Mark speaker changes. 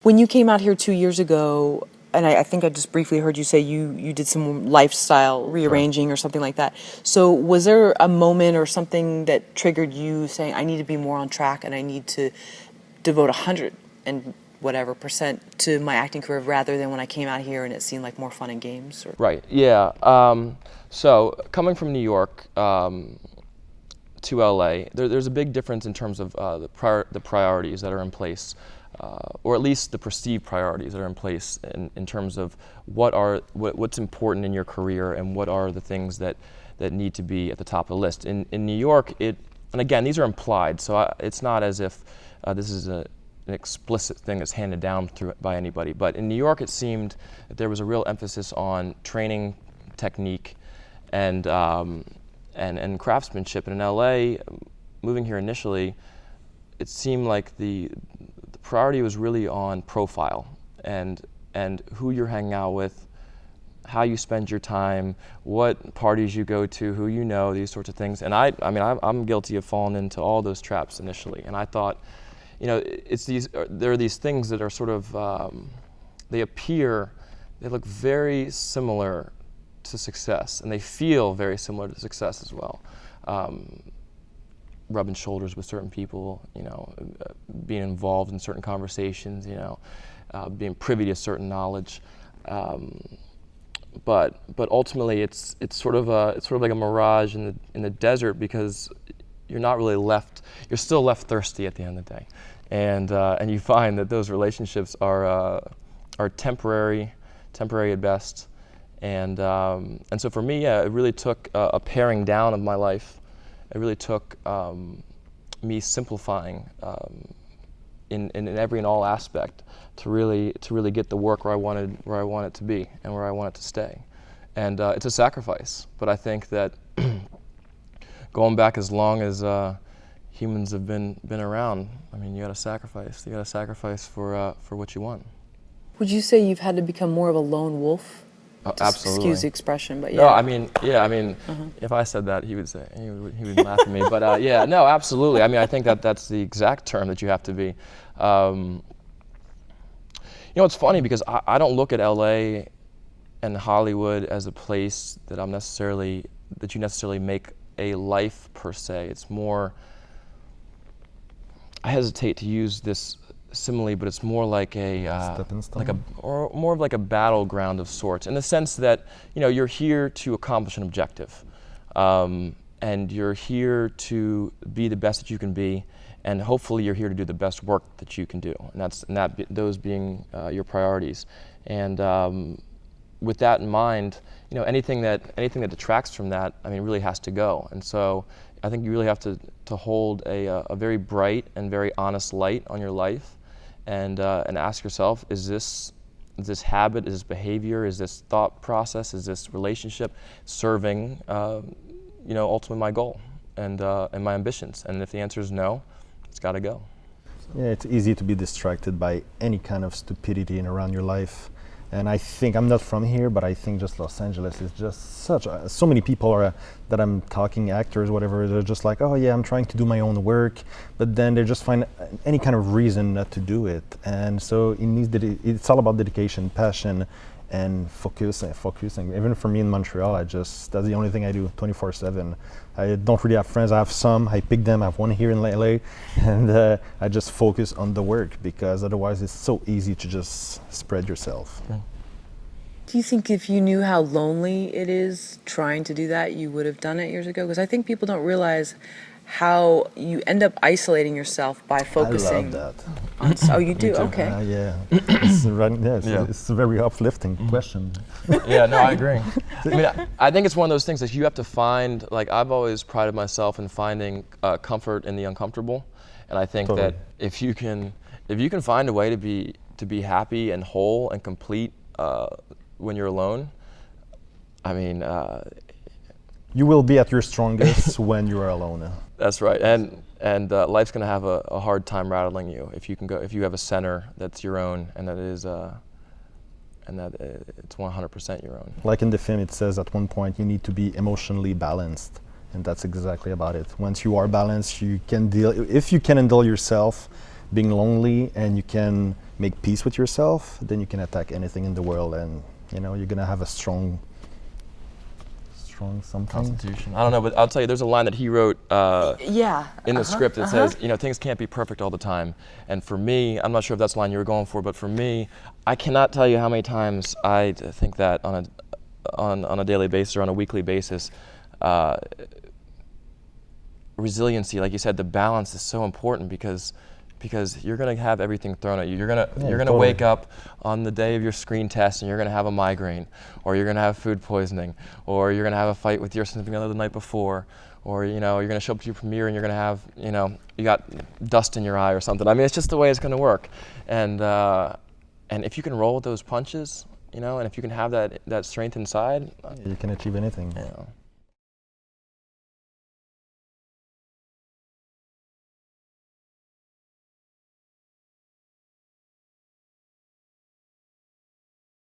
Speaker 1: When you came out here 2 years ago, and I think I just briefly heard you say you did some lifestyle rearranging or something like that. So was there a moment or something that triggered you saying, I need to be more on track and I need to devote 100 and whatever percent to my acting career rather than when I came out here and it seemed like more fun and games? Or?
Speaker 2: Right, yeah. So coming from New York to LA, there's a big difference in terms of the priorities that are in place. Or at least the perceived priorities that are in place in terms of what's important in your career and what are the things that need to be at the top of the list. In New York, and again, these are implied, so it's not as if this is an explicit thing that's handed down by anybody. But in New York, it seemed that there was a real emphasis on training, technique, and craftsmanship. And in LA, moving here initially, it seemed like the priority was really on profile and who you're hanging out with, how you spend your time, what parties you go to, who you know, these sorts of things. And I'm guilty of falling into all those traps initially. And I thought, there are these things that are sort of, they look very similar to success, and they feel very similar to success as well. Rubbing shoulders with certain people, being involved in certain conversations, being privy to certain knowledge, but ultimately it's sort of like a mirage in the desert, because you're not really left. You're still left thirsty at the end of the day, and you find that those relationships are temporary at best, and so for me, it really took a paring down of my life. It really took me simplifying in every and all aspect to really get the work where I want it to be and where I want it to stay. And it's a sacrifice, but I think that going back as long as humans have been around, you got to sacrifice. You got to sacrifice for what you want.
Speaker 1: Would you say you've had to become more of a lone wolf?
Speaker 2: Absolutely.
Speaker 1: Excuse the expression, but yeah.
Speaker 2: No, if I said that, he would laugh at me. But no, absolutely. I think that's the exact term that you have to be. It's funny because I don't look at LA and Hollywood as a place that you necessarily make a life per se. It's more, I hesitate to use this simile, but it's more like more of like a battleground of sorts, in the sense that you're here to accomplish an objective, and you're here to be the best that you can be, and hopefully you're here to do the best work that you can do, and those being your priorities. And with that in mind, anything that detracts from that, really has to go. And so I think you really have to hold a very bright and very honest light on your life. And ask yourself, is this habit, is this behavior, is this thought process, is this relationship serving, ultimately my goal and my ambitions? And if the answer is no, it's got to go.
Speaker 3: Yeah, it's easy to be distracted by any kind of stupidity around your life. And I think, I'm not from here, but I think just Los Angeles is just so many people that I'm talking, actors, whatever, they're just like, oh yeah, I'm trying to do my own work, but then they just find any kind of reason not to do it. And so it's all about dedication, passion, and focusing. Even for me in Montreal, that's the only thing I do 24/7. I don't really have friends. I have some, I pick them, I have one here in LA, and I just focus on the work, because otherwise it's so easy to just spread yourself.
Speaker 2: Yeah.
Speaker 1: Do you think if you knew how lonely it is trying to do that, you would have done it years ago? Because I think people don't realize how you end up isolating yourself by focusing.
Speaker 3: I love that.
Speaker 1: Oh, you do? Okay.
Speaker 3: Yeah. It's a very uplifting question.
Speaker 2: Yeah, no, I agree. I think it's one of those things that you have to find. Like, I've always prided myself in finding comfort in the uncomfortable, and I think that if you can find a way to be happy and whole and complete when you're alone,
Speaker 3: you will be at your strongest when you are alone.
Speaker 2: That's right, and life's going to have a hard time rattling you if you have a center that's your own, and that it's 100% your own.
Speaker 3: Like in the film, it says at one point you need to be emotionally balanced, and that's exactly about it. Once you are balanced, you can deal. If you can handle yourself being lonely, and you can make peace with yourself, then you can attack anything in the world, and you know, you're gonna have a strong something.
Speaker 2: Constitution. I don't know, but I'll tell you, there's a line that he wrote in the script that says, you know, things can't be perfect all the time. And for me, I'm not sure if that's the line you were going for, but for me, I cannot tell you how many times I think that on a daily basis or on a weekly basis. Resiliency, like you said, the balance is so important because you're going to have everything thrown at you. You're going to
Speaker 3: totally.
Speaker 2: wake up on the day of your screen test and you're going to have a migraine, or you're going to have food poisoning, or you're going to have a fight with your significant other the night before, or you know, you're going to show up to your premiere and you're going to have, you know, you got dust in your eye or something. I mean, it's just the way it's going to work. And if you can roll with those punches, you know, and if you can have that strength inside,
Speaker 3: you can achieve anything.
Speaker 2: You know.